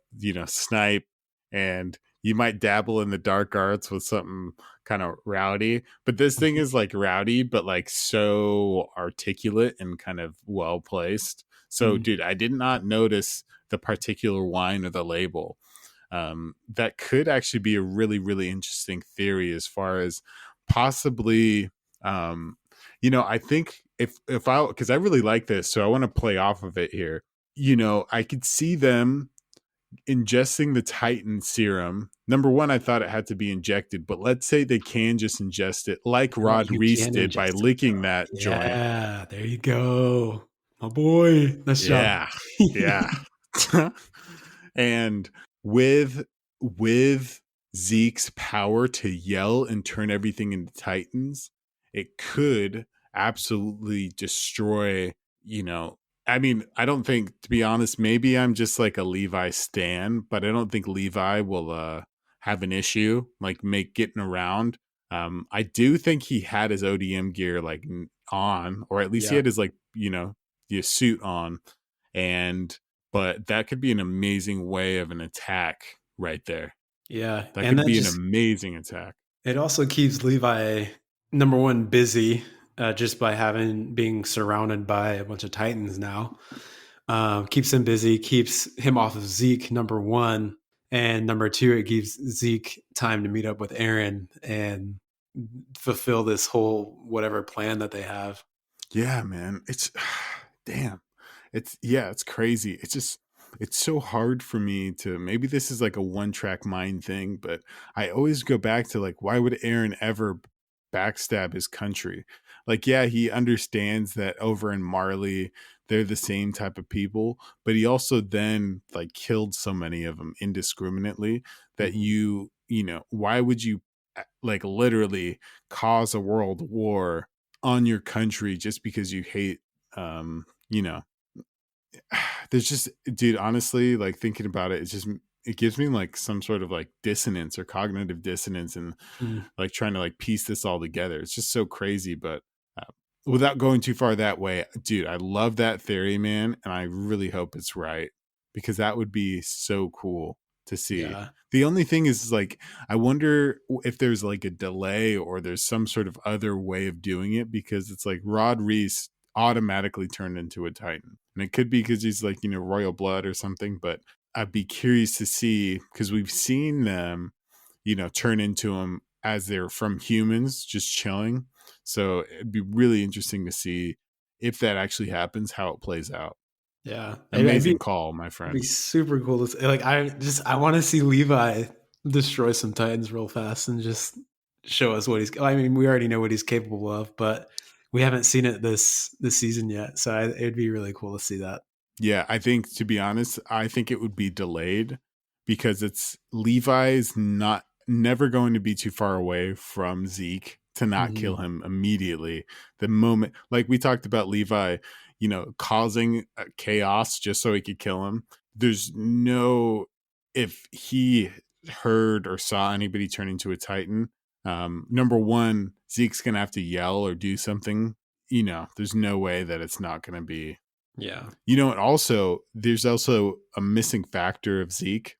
snipe, and you might dabble in the dark arts with something kind of rowdy. But this thing is like rowdy, but like so articulate and kind of well placed. So, Mm, dude, I did not notice the particular wine or the label. That could actually be a really, really interesting theory as far as possibly, um, I think if I, because I really like this, so I want to play off of it here. I could see them ingesting the Titan serum. Number one, I thought it had to be injected, but let's say they can just ingest it like oh, Rod you Reese can did by ingest it licking though. that joint. Yeah, there you go. My boy. Nice job. Yeah. Yeah. And with with Zeke's power to yell and turn everything into Titans, it could absolutely destroy, I mean, I don't think, to be honest, maybe I'm just like a Levi stan, but I don't think Levi will have an issue like make getting around. I do think he had his ODM gear like on, or at least he Yeah. had his like, the suit on, and but that could be an amazing way of an attack right there. Yeah. That And could that be an just, amazing attack. it also keeps Levi, number one, busy, just by being surrounded by a bunch of Titans now. Keeps him busy, keeps him off of Zeke, number one. And number two, it gives Zeke time to meet up with Aaron and fulfill this whole whatever plan that they have. Yeah, man. It's damn. It's crazy. It's just it's so hard for me to, maybe this is like a one track mind thing, but I always go back to like, why would Aaron ever backstab his country? Like, yeah, he understands that over in Marley they're the same type of people, but he also then like killed so many of them indiscriminately that Mhm. why would you like literally cause a world war on your country just because you hate um you know there's just, dude, honestly, like thinking about it, it gives me like some sort of like dissonance or cognitive dissonance, and Mm. like trying to like piece this all together. It's just so crazy. But uh, without going too far that way, dude, I love that theory, man, and I really hope it's right, because that would be so cool to see. Yeah. The only thing is like, I wonder if there's like a delay or there's some sort of other way of doing it, because it's like Rod Reese automatically turned into a Titan. And it could be because he's like, royal blood or something, but I'd be curious to see, because we've seen them, turn into them as they're from humans just chilling. So it'd be really interesting to see if that actually happens, how it plays out. Yeah. Amazing call, my It'd be friend. super cool to see. Like I want to see Levi destroy some Titans real fast and just show us what he's. I mean, we already know what he's capable of, but we haven't seen it this season yet. So it'd be really cool to see that. Yeah, I think, to be honest, I think it would be delayed, because it's Levi's not never going to be too far away from Zeke to not kill Hmm. him immediately. The moment, like we talked about Levi, causing chaos just so he could kill him. There's no, if he heard or saw anybody turn into a Titan, number one, Zeke's gonna have to yell or do something. There's no way that it's not gonna be. Yeah. And also, there's also a missing factor of Zeke.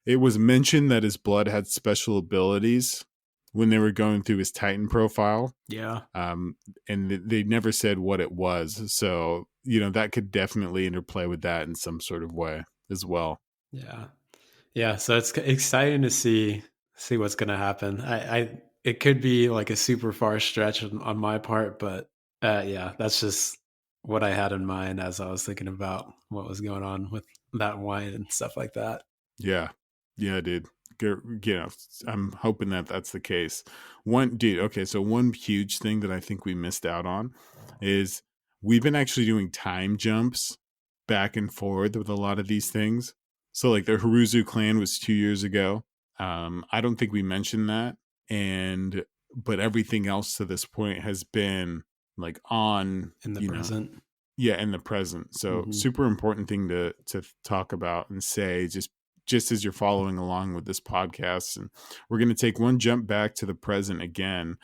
It was mentioned that his blood had special abilities when they were going through his Titan profile, Yeah. um, and they never said what it was. So, that could definitely interplay with that in some sort of way as well. Yeah. Yeah. So it's exciting to see what's gonna happen. I it could be like a super far stretch on my part, but yeah, that's just what I had in mind as I was thinking about what was going on with that wine and stuff like that. Yeah. Yeah, dude. I'm hoping that that's the case. Okay, so one huge thing that I think we missed out on is we've been actually doing time jumps back and forth with a lot of these things. So like the Haruzu clan was 2 years ago. I don't think we mentioned that. But everything else to this point has been like on, In the present. yeah, in the present. So Hmm. super important thing to talk about and say, just as you're following along with this podcast. And we're going to take one jump back to the present again,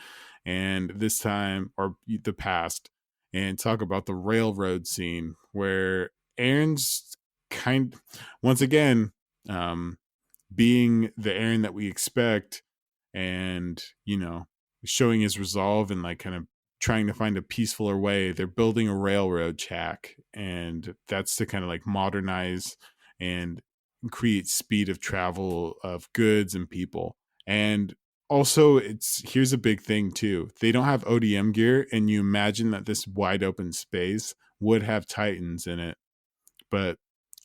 and this time, or the past, and talk about the railroad scene where Aaron's kind once again, um being the Aaron that we expect, and showing his resolve and like kind of trying to find a peacefuler way. They're building a railroad track, and that's to kind of like modernize and create speed of travel of goods and people. And also, here's a big thing too, they don't have ODM gear, and you imagine that this wide open space would have Titans in it, but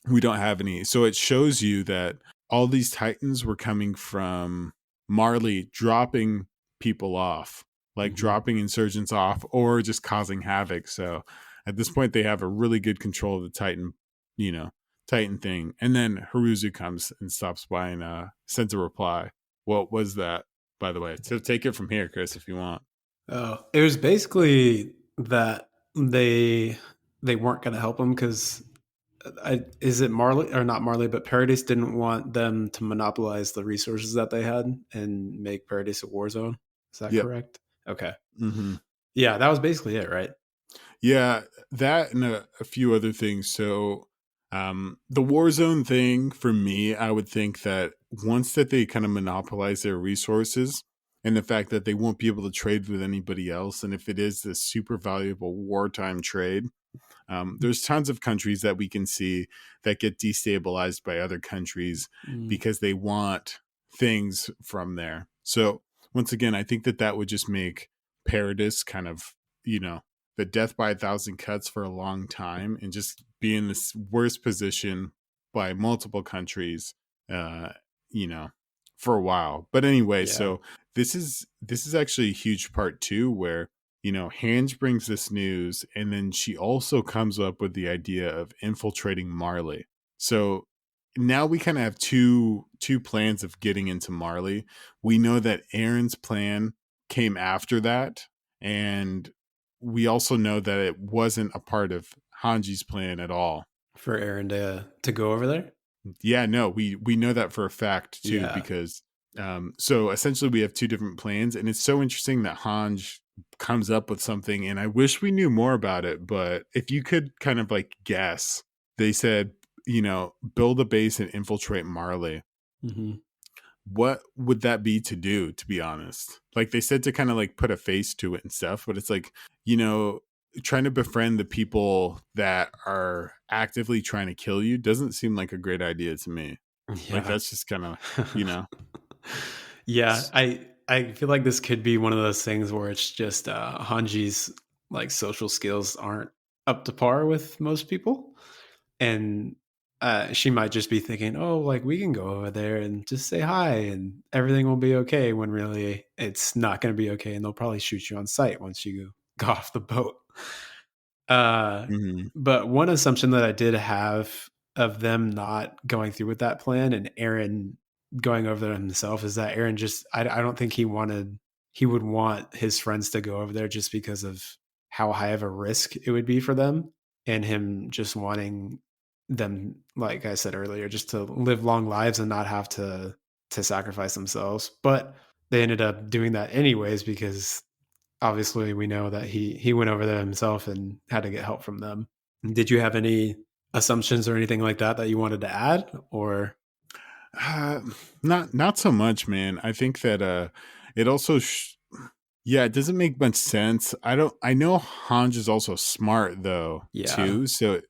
we don't have any. So it shows you that all these Titans were coming from Marley dropping people off, like Hmm. dropping insurgents off or just causing havoc. So at this point, they have a really good control of the you know, Titan thing. And then Haruzu comes and stops by and sends a reply. What was that, by the way? So take it from here, Chris, if you want. Oh, it was basically that they weren't going to help him because is it Marley or not Marley, but Paradise didn't want them to monopolize the resources that they had and make Paradise a war zone. Is that Yep. correct? Okay. Mm-hmm. Yeah, that was basically it, right? Yeah, that and a few other things. So, the Warzone thing for me, I would think that once that they kind of monopolize their resources, and the fact that they won't be able to trade with anybody else, and if it is this super valuable wartime trade, there's tons of countries that we can see that get destabilized by other countries Mm, because they want things from there. So once again, I think that would just make Paradis kind of, the death by a thousand cuts for a long time, and just be in this worst position by multiple countries, uh, you know, for a while. But anyway, yeah. so this is actually a huge part too, where Hange brings this news, and then she also comes up with the idea of infiltrating Marley. So now we kind of have two plans of getting into Marley. We know that Aaron's plan came after that, and we also know that it wasn't a part of Hanji's plan at all. For Aaron to go over there. Yeah, no, we know that for a fact too, Yeah, because so essentially we have two different plans, and it's so interesting that Hanj comes up with something, and I wish we knew more about it, but if you could kind of like guess, they said, build a base and infiltrate Marley. hmm What would that be to do, to be honest? Like they said to kind of like put a face to it and stuff, but it's like, you know, trying to befriend the people that are actively trying to kill you doesn't seem like a great idea to me. Like yeah. that's just kind of, you know. Yeah, I feel like this could be one of those things where it's just Hanji's like social skills aren't up to par with most people, and she might just be thinking, "Oh, like we can go over there and just say hi, and everything will be okay." When really, it's not going to be okay, and they'll probably shoot you on sight once you go off the boat. Uh, Mhm. but one assumption that I did have of them not going through with that plan and Aaron going over there himself is that Aaron just I don't think he would want his friends to go over there just because of how high of a risk it would be for them, and him just wanting them, like I said earlier, just to live long lives and not have to sacrifice themselves. But they ended up doing that anyways because obviously we know that he went over there himself and had to get help from them. Did you have any assumptions or anything like that that you wanted to add, or Uh, not so much, man. I think that it also yeah, it doesn't make much sense. I know Hanj is also smart though, yeah. too. So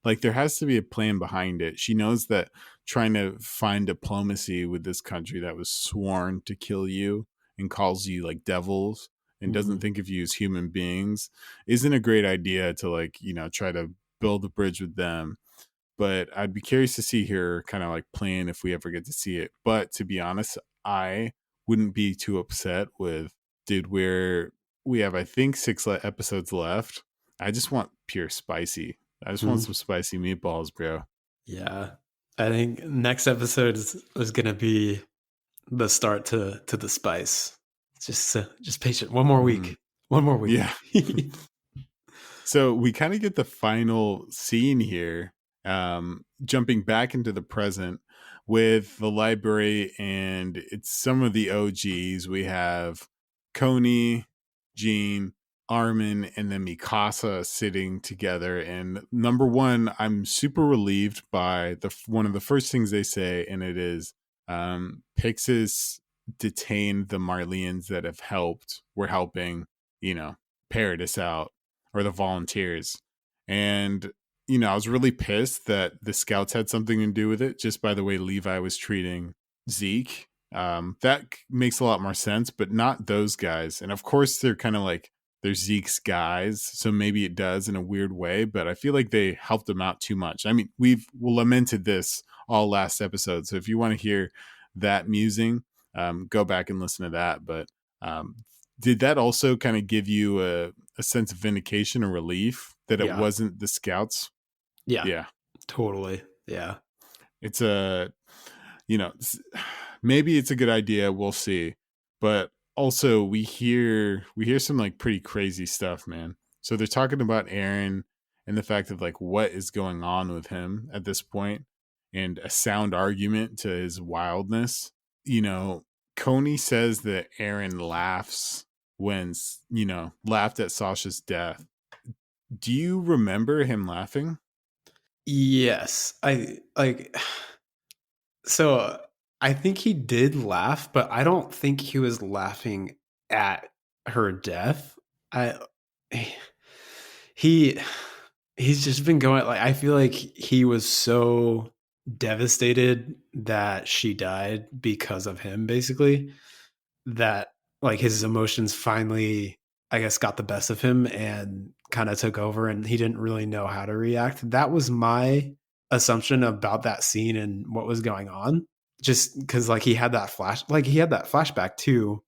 like there has to be a plan behind it. She knows that trying to find diplomacy with this country that was sworn to kill you and calls you like devils and doesn't Mhm. think of you as human beings isn't a great idea to like, try to build a bridge with them. But I'd be curious to see her kind of like plan if we ever get to see it. But to be honest, I wouldn't be too upset with, dude, we have I think episodes left. I just want pure spicy. I just want Mhm. some spicy meatballs, bro. Yeah. I think next episode is gonna be the start to the spice. Just patient. One more Mhm. week. One more week. Yeah. So we kind of get the final scene here, jumping back into the present with the library, and it's some of the OGs. We have Coney, Jean, Armin, and then Mikasa sitting together. And number one, I'm super relieved by the one of the first things they say, and it is Pixis detained the Marlians that were helping, you know, Paradis out, or the volunteers. And, I was really pissed that the scouts had something to do with it just by the way Levi was treating Zeke. That makes a lot more sense, but not those guys. And of course, they're kind of like, they're Zeke's guys. So maybe it does in a weird way, but I feel like they helped him out too much. I mean, we've lamented this all last episode. So if you want to hear that musing, go back and listen to that. But um, did that also kind of give you a sense of vindication or relief that it Yeah. wasn't the scouts? Yeah. Yeah, Totally. Yeah. it's maybe it's a good idea. We'll see. But also we hear some like pretty crazy stuff, man. So they're talking about Aaron and the fact of like what is going on with him at this point, and a sound argument to his wildness. You know, Coney says that Aaron laughs when laughed at Sasha's death. Do you remember him laughing? Yes. I like so I think he did laugh, but I don't think he was laughing at her death. I he he's just been going like I feel like he was so devastated that she died because of him basically that like his emotions finally I guess got the best of him and kind of took over and he didn't really know how to react. That was my assumption about that scene and what was going on. Just cuz like he had that flashback too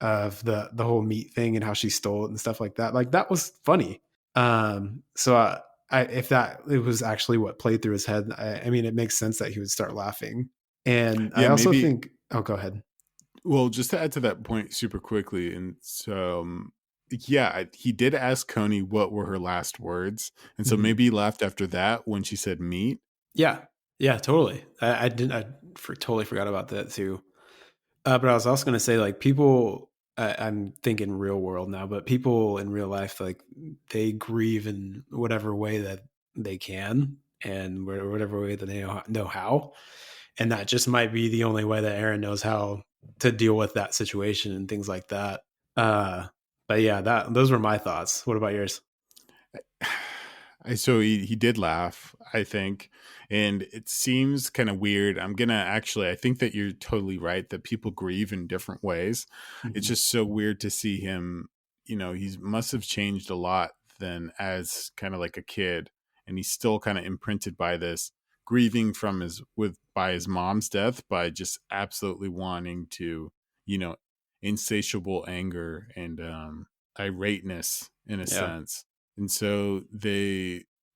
of the whole meat thing and how she stole it and stuff like that. Like that was funny. So if that it was actually what played through his head, I mean, it makes sense that he would start laughing. And I Yeah, also maybe. think, oh, go ahead. Well, just to add to that point super quickly, and so yeah, he did ask Coney what were her last words, and so Mhm. maybe he laughed after that when she said meat. Yeah, yeah, totally. I didn't. Totally forgot about that too. But I was also going to say, like, people. I'm thinking real world now, but people in real life, like, they grieve in whatever way that they can, and whatever way that they know how, and that just might be the only way that Aaron knows how to deal with that situation and things like that. Uh, but yeah, that those were my thoughts. What about yours? So he did laugh, I think, and it seems kind of weird. I'm gonna actually, I think that you're totally right that people grieve in different ways. It's Mhm. just so weird to see him. He's must have changed a lot than as kind of like a kid, and he's still kind of imprinted by this grieving from his with by his mom's death, by just absolutely wanting to, you know, insatiable anger and irateness in a Yeah. sense. And so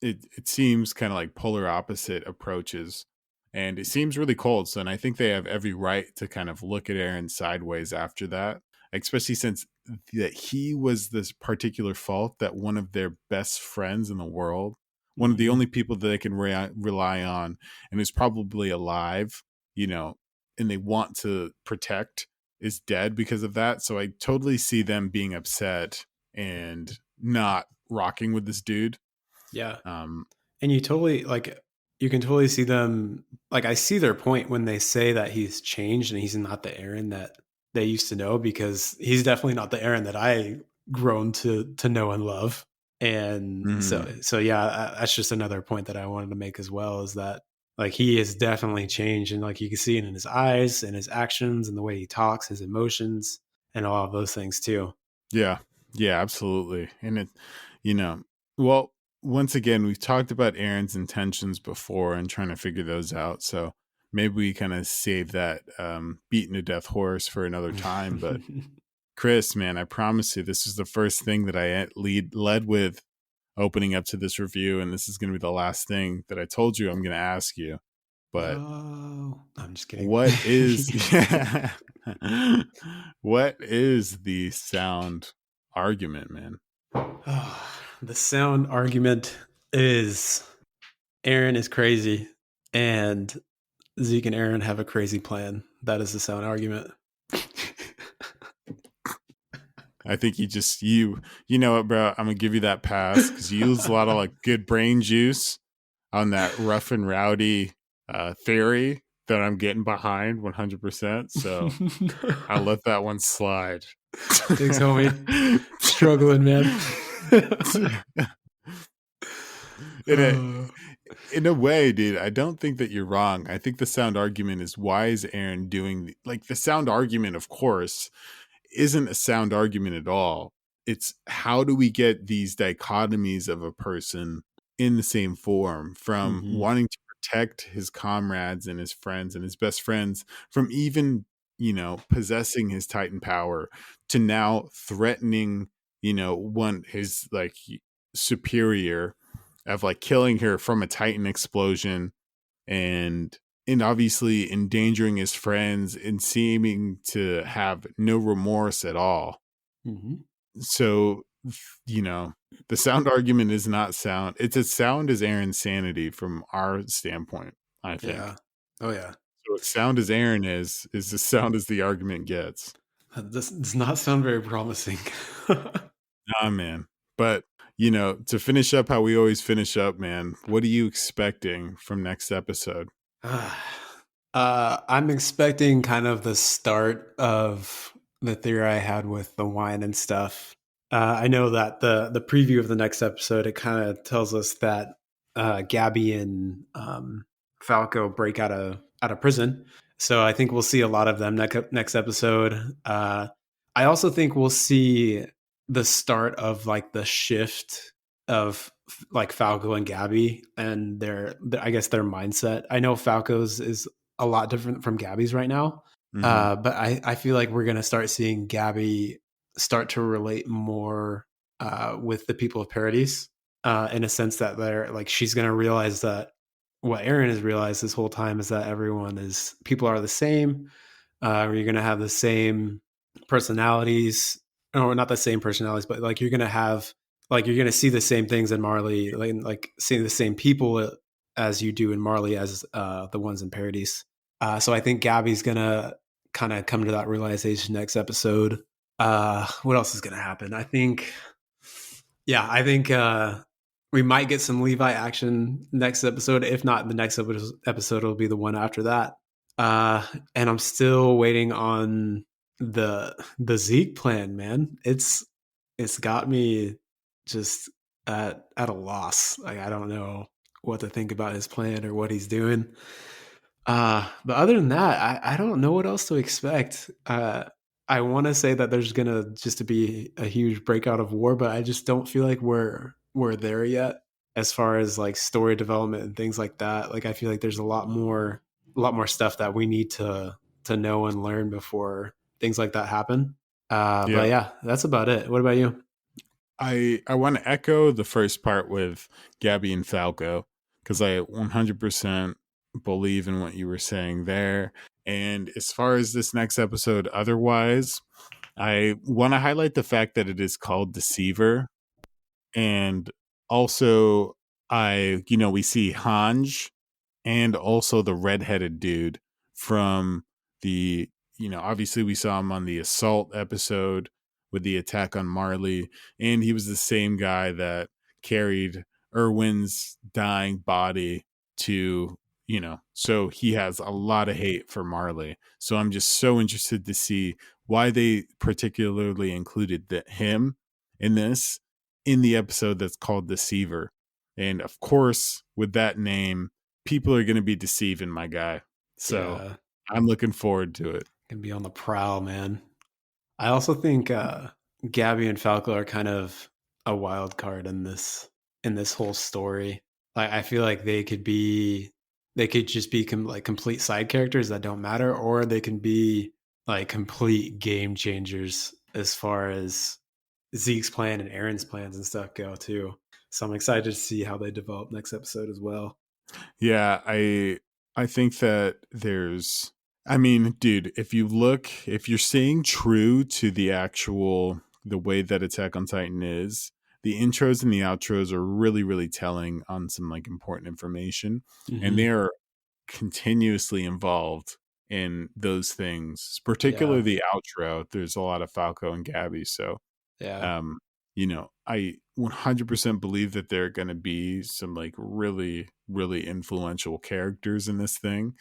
it seems kind of like polar opposite approaches, and it seems really cold. So, and I think they have every right to kind of look at Aaron sideways after that, especially since that he was this particular fault that one of their best friends in the world, one of the Mhm. only people that they can rely on, and is probably alive, you know, and they want to protect, is dead because of that. So I totally see them being upset and not rocking with this dude. Yeah. Um, And you totally like you can totally see them like I see their point when they say that he's changed and he's not the Aaron that they used to know because he's definitely not the Aaron that I grown to know and love. And mhm. so yeah, that's just another point that I wanted to make as well is that like he has definitely changed and like you can see it in his eyes and his actions and the way he talks, his emotions and all of those things too. Yeah, yeah, absolutely. And it, you know, well, once again, we've talked about Aaron's intentions before and trying to figure those out. So maybe we kind of save that beaten to death horse for another time. But Chris, man, I promise you, this is the first thing that I led with opening up to this review, and this is going to be the last thing that I told you I'm going to ask you. But No, I'm just kidding. what is what is the sound argument, man? The sound argument is Aaron is crazy and Zeke and Aaron have a crazy plan. That is the sound argument. I think you know what, bro, I'm gonna give you that pass because you use a lot of like good brain juice on that rough and rowdy theory that I'm getting behind 100%. So I'll let that one slide. Thanks, homie. Struggling, man. in a Uh, in a way, dude, I don't think that you're wrong. I think the sound argument is, why is Aaron doing like the sound argument, of course, isn't a sound argument at all. It's how do we get these dichotomies of a person in the same form, from mhm, wanting to protect his comrades and his friends and his best friends from even, possessing his Titan power, to now threatening, one his like superior, of like killing her from a Titan explosion, and obviously endangering his friends and seeming to have no remorse at all. mhm. So, you know, the sound argument is not sound. It's as sound as Aaron's sanity from our standpoint, I think. Yeah. Oh, yeah. So as sound as Aaron is as sound as the argument gets. This does not sound very promising. Ah, man. But, to finish up how we always finish up, man, what are you expecting from next episode? I'm expecting kind of the start of the theory I had with the wine and stuff. I know that the preview of the next episode it kind of tells us that Gabi and Falco break out of prison, so I think we'll see a lot of them next episode. I also think we'll see the start of like the shift of like Falco and Gabby and I guess their mindset. I know Falco's is a lot different from Gabby's right now. Mm-hmm. But I feel like we're gonna start seeing Gabby start to relate more with the people of Paradise, in a sense that they're like she's gonna realize that what Aaron has realized this whole time is that people are the same. You're gonna have the same personalities, or not the same personalities, but like you're gonna see the same things in Marley, like seeing the same people as you do in Marley as the ones in Paradise. So I think Gabby's gonna kind of come to that realization next episode. What else is gonna happen? I think we might get some Levi action next episode. If not, the next episode will be the one after that. And I'm still waiting on the Zeke plan, man. It's got me just at a loss. Like I don't know what to think about his plan or what he's doing. But other than that, I don't know what else to expect. I want to say that there's gonna just to be a huge breakout of war, but I just don't feel like we're there yet as far as like story development and things like that. Like I feel like there's a lot more stuff that we need to know and learn before things like that happen. But Yeah. yeah, that's about it. What about you? I want to echo the first part with Gabi and Falco because I 100% believe in what you were saying there. And as far as this next episode, otherwise, I want to highlight the fact that it is called Deceiver. And also, we see Hanj and also the redheaded dude from the, obviously we saw him on the assault episode with the attack on Marley, and he was the same guy that carried Irwin's dying body to, so he has a lot of hate for Marley. So I'm just so interested to see why they particularly included him in this in the episode that's called Deceiver. And of course, with that name, people are going to be deceiving my guy. So Yeah, I'm looking forward to it. gonna be on the prowl, man. I also think Gabby and Falco are kind of a wild card in this whole story. Like I feel like they could just be like complete side characters that don't matter, or they can be like complete game changers as far as Zeke's plan and Aaron's plans and stuff go too. So I'm excited to see how they develop next episode as well. Yeah, I think that I mean, dude, if you're staying true to the way that Attack on Titan is, the intros and the outros are really, really telling on some like important information. And Mm-hmm. they are continuously involved in those things, particularly Yeah, the outro. There's a lot of Falco and Gabby. So yeah, um I 100% believe that there are going to be some like really, really influential characters in this thing,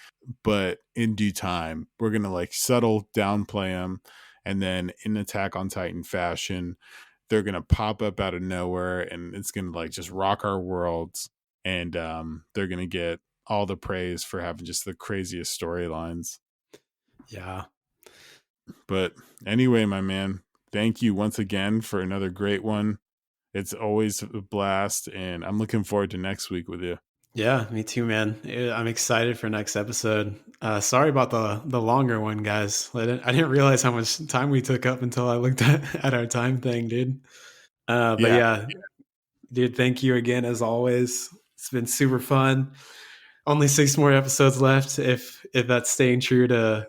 but in due time we're going to like subtle downplay them, and then in Attack on Titan fashion they're going to pop up out of nowhere and it's going to like just rock our worlds, and they're going to get all the praise for having just the craziest storylines. yeah. But anyway, my man, thank you once again for another great one. It's always a blast, and I'm looking forward to next week with you. Yeah, me too, man. I'm excited for next episode. Sorry about the longer one, guys. I didn't realize how much time we took up until I looked at our time thing, dude. But Yeah, yeah, dude, thank you again as always. It's been super fun. Only 6 more episodes left. If that's staying true to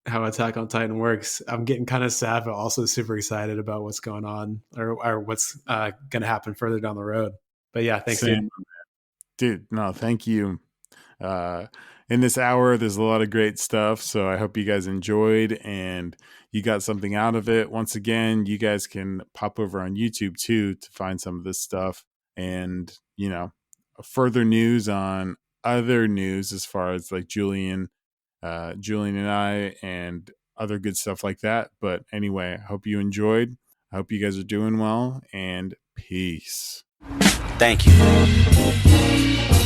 how Attack on Titan works, I'm getting kind of sad, but also super excited about what's going on or what's going to happen further down the road. But yeah, thanks, dude. same, dude. No, thank you. Uh, in this hour, there's a lot of great stuff, so I hope you guys enjoyed and you got something out of it. Once again, you guys can pop over on YouTube too to find some of this stuff, and further news on other news as far as like Julian and I, and other good stuff like that. But anyway, I hope you enjoyed. I hope you guys are doing well, and peace. Thank you.